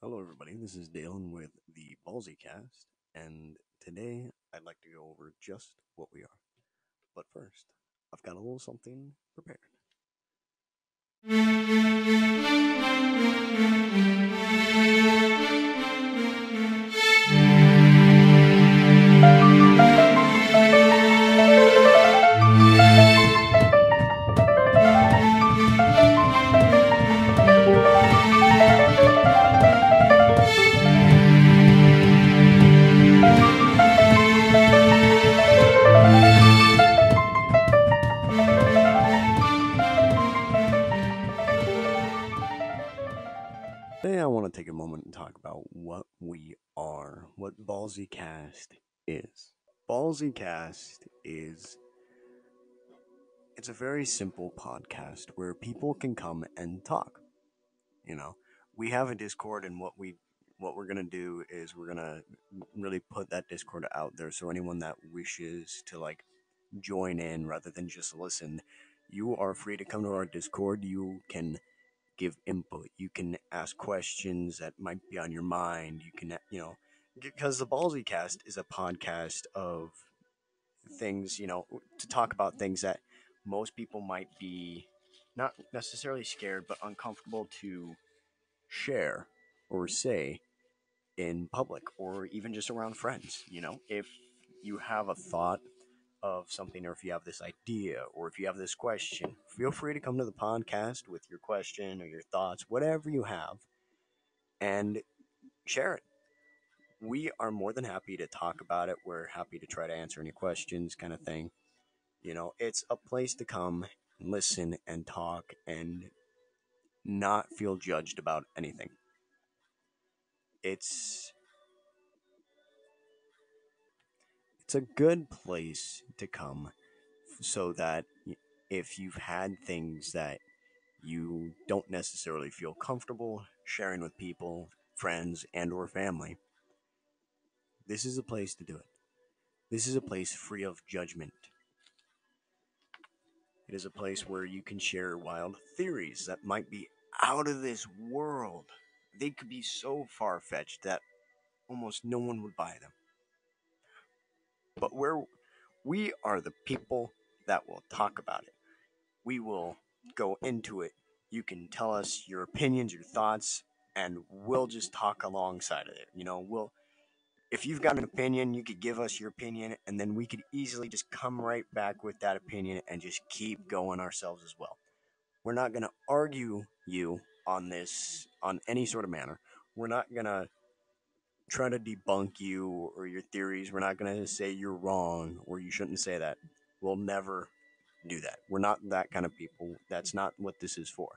Hello, everybody. This is Dalen with the Ballsy Cast, and today I'd like to go over just what we are. But first, I've got a little something prepared. Today, I want to take a moment and talk about what we are, what Ballsy Cast is. Ballsy Cast is it's a very simple podcast where people can come and talk. You know, we have a Discord, and what we're gonna do is we're gonna really put that Discord out there, so anyone that wishes to join in rather than just listen, you are free to come to our Discord. You can give input. You can ask questions that might be on your mind. You can, because the Ballsy Cast is a podcast of things, to talk about things that most people might be not necessarily scared, but uncomfortable to share or say in public or even just around friends. If you have a thought of something, or if you have this idea, or if you have this question, feel free to come to the podcast with your question or your thoughts, whatever you have, and share it. We are more than happy to talk about it. We're happy to try to answer any questions, kind of thing. It's a place to come and listen and talk and not feel judged about anything. It's it's a good place to come so that if you've had things that you don't necessarily feel comfortable sharing with people, friends, and or family, this is a place to do it. This is a place free of judgment. It is a place where you can share wild theories that might be out of this world. They could be so far fetched that almost no one would buy them. But where we are the people that will talk about it. We will go into it. You can tell us your opinions, your thoughts, and we'll just talk alongside of it. We'll if you've got an opinion, you could give us your opinion, and then we could easily just come right back with that opinion and just keep going ourselves as well. We're not going to argue you on this on any sort of manner. We're not going to try to debunk you or your theories. We're not going to say you're wrong or you shouldn't say that. We'll never do that. We're not that kind of people. That's not what this is for.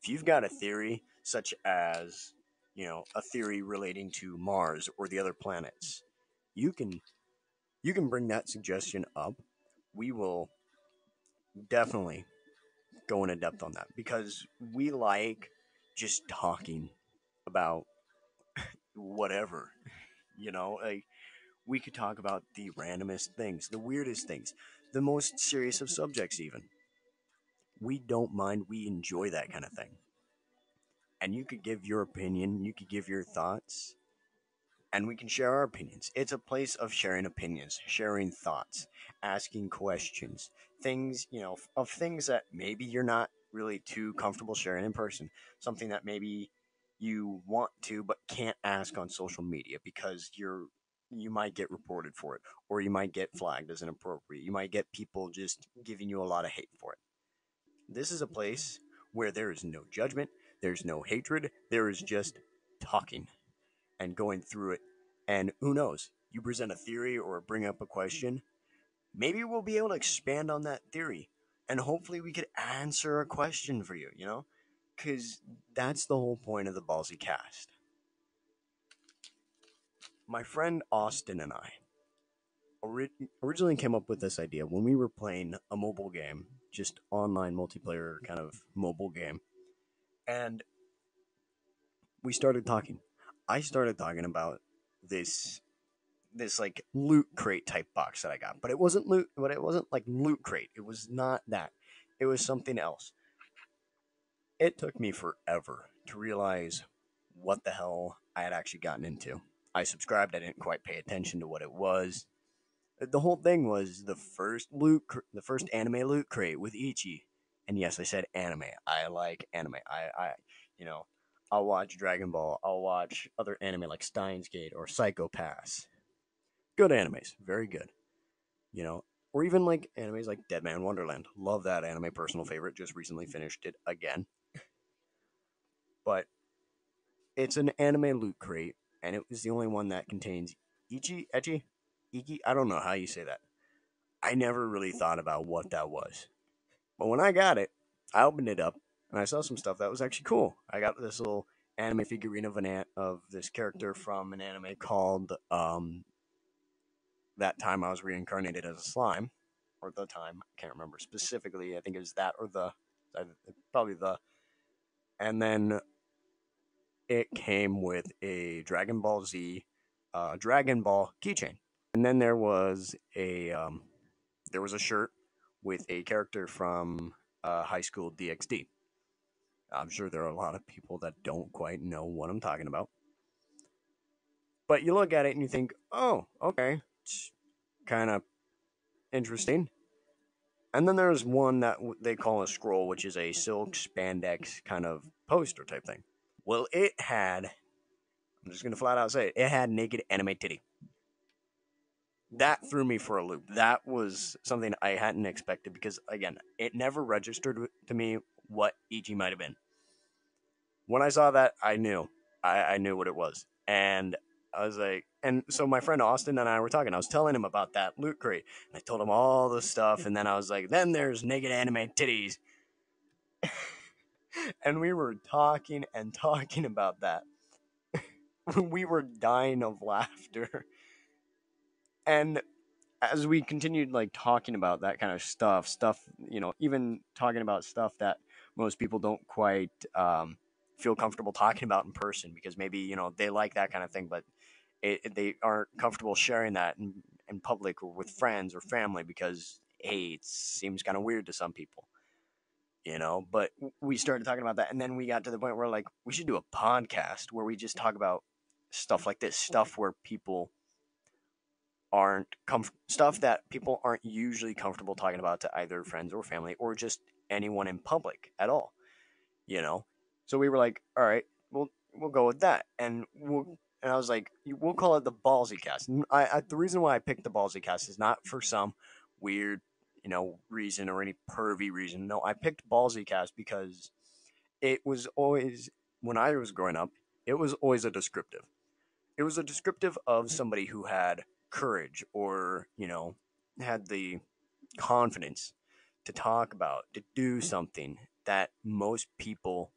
If you've got a theory, such as, a theory relating to Mars or the other planets, you can you can bring that suggestion up. We will definitely go into depth on that because we like just talking about whatever. Like we could talk about the randomest things, the weirdest things, the most serious of subjects, even. We don't mind. We enjoy that kind of thing. And you could give your opinion, you could give your thoughts, and we can share our opinions. It's a place of sharing opinions, sharing thoughts, asking questions, things, of things that maybe you're not really too comfortable sharing in person, something that maybe you want to but can't ask on social media because you might get reported for it, or you might get flagged as inappropriate. You might get people just giving you a lot of hate for it. This is a place where there is no judgment, there's no hatred, there is just talking and going through it. And who knows? You present a theory or bring up a question, maybe we'll be able to expand on that theory. And hopefully we could answer a question for you, Because that's the whole point of the Ballsy cast. My friend Austin and I originally came up with this idea when we were playing a mobile game, just online multiplayer kind of mobile game. And we started talking. I started talking about this this like loot crate type box that I got, but it wasn't like loot crate. It was not that. It was something else. It took me forever to realize what the hell I had actually gotten into. I subscribed. I didn't quite pay attention to what it was. The whole thing was the first anime loot crate with Ichi. And yes, I said anime. I like anime. You know, I'll watch Dragon Ball. I'll watch other anime like Steins Gate or Psycho Pass. Good animes, very good. You know, or even like animes like Dead Man Wonderland. Love that anime, personal favorite. Just recently finished it again. But it's an anime loot crate, and it was the only one that contains Iki. I don't know how you say that. I never really thought about what that was. But when I got it, I opened it up and I saw some stuff that was actually cool. I got this little anime figurine of this character from an anime called That Time I Was Reincarnated as a Slime, or The Time. I can't remember specifically. I think it was that or probably the. And then it came with a Dragon Ball Z, Dragon Ball keychain, and then there was a shirt with a character from High School DxD. I'm sure there are a lot of people that don't quite know what I'm talking about. But you look at it and you think, oh, okay, it's kind of interesting. And then there's one that they call a scroll, which is a silk spandex kind of poster type thing. Well, I'm just going to flat out say it had naked anime titty. That threw me for a loop. That was something I hadn't expected because, again, it never registered to me what Ichi might have been. When I saw that, I knew. I knew what it was. And I was like, and so my friend Austin and I were talking. I was telling him about that loot crate. I told him all the stuff. And then I was like, then there's naked anime titties. And we were talking and talking about that. We were dying of laughter. And as we continued like talking about that kind of stuff, even talking about stuff that most people don't quite feel comfortable talking about in person because maybe they like that kind of thing, but they aren't comfortable sharing that in public or with friends or family because hey, it seems kind of weird to some people. But we started talking about that, and then we got to the point where like we should do a podcast where we just talk about stuff like this, stuff where people stuff that people aren't usually comfortable talking about to either friends or family or just anyone in public at all. You know, so we were like, all right, we'll go with that, and I was like, we'll call it the Ballsy Cast. The reason why I picked the Ballsy Cast is not for some weird reason or any pervy reason. No, I picked Ballsy Cast because it was always when I was growing up, it was always a descriptive. It was a descriptive of somebody who had courage or had the confidence to talk about, to do something that most people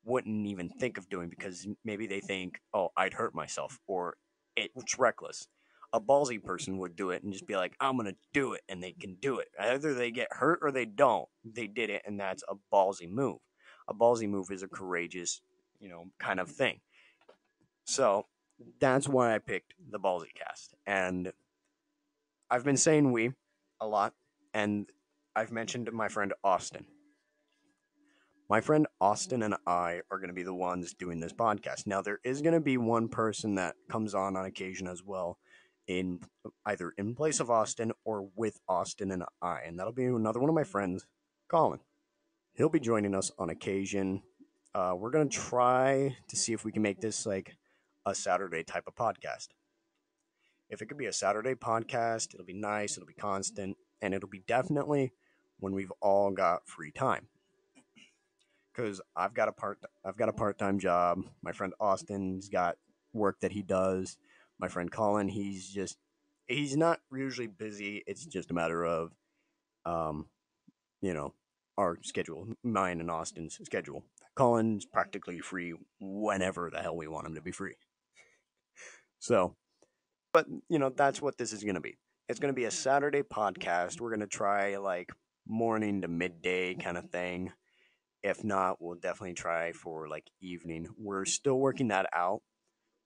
wouldn't even think of doing because maybe they think, oh, I'd hurt myself or it's reckless. A ballsy person would do it and just be like, I'm going to do it, and they can do it. Either they get hurt or they don't. They did it, and that's a ballsy move. A ballsy move is a courageous, kind of thing. So that's why I picked the ballsy cast. And I've been saying we a lot, and I've mentioned my friend Austin. My friend Austin and I are going to be the ones doing this podcast. Now, there is going to be one person that comes on occasion as well, in either in place of Austin or with Austin and I, and that'll be another one of my friends, Colin. He'll be joining us on occasion. We're going to try to see if we can make this like a Saturday type of podcast. If it could be a Saturday podcast, it'll be nice, it'll be constant, and it'll be definitely when we've all got free time. Because I've got a part-time job. My friend Austin's got work that he does. My friend Colin, he's not usually busy. It's just a matter of, um, our schedule, mine and Austin's schedule. Colin's practically free whenever the hell we want him to be free. So, but that's what this is going to be. It's going to be a Saturday podcast. We're going to try like morning to midday kind of thing. If not, we'll definitely try for like evening. We're still working that out.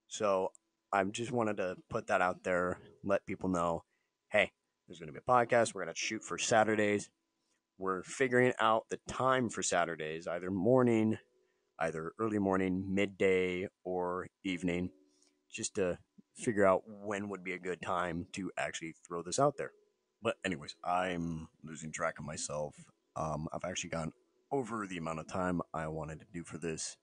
So I just wanted to put that out there, let people know, hey, there's going to be a podcast. We're going to shoot for Saturdays. We're figuring out the time for Saturdays, either morning either early morning, midday, or evening, just to figure out when would be a good time to actually throw this out there. But anyways, I'm losing track of myself. I've actually gone over the amount of time I wanted to do for this.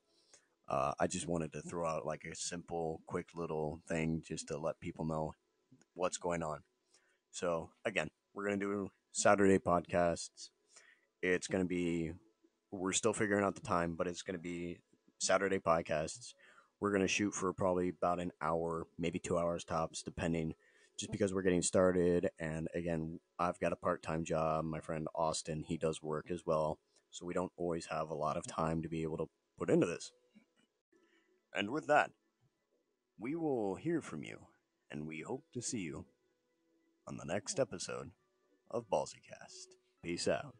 I just wanted to throw out like a simple, quick little thing just to let people know what's going on. So again, we're gonna do Saturday podcasts. It's gonna be we're still figuring out the time, but it's gonna be Saturday podcasts. We're gonna shoot for probably about an hour, maybe 2 hours tops, depending. Just because we're getting started, and again, I've got a part-time job. My friend Austin, he does work as well, so we don't always have a lot of time to be able to put into this. And with that, we will hear from you, and we hope to see you on the next episode of BallsyCast. Peace out.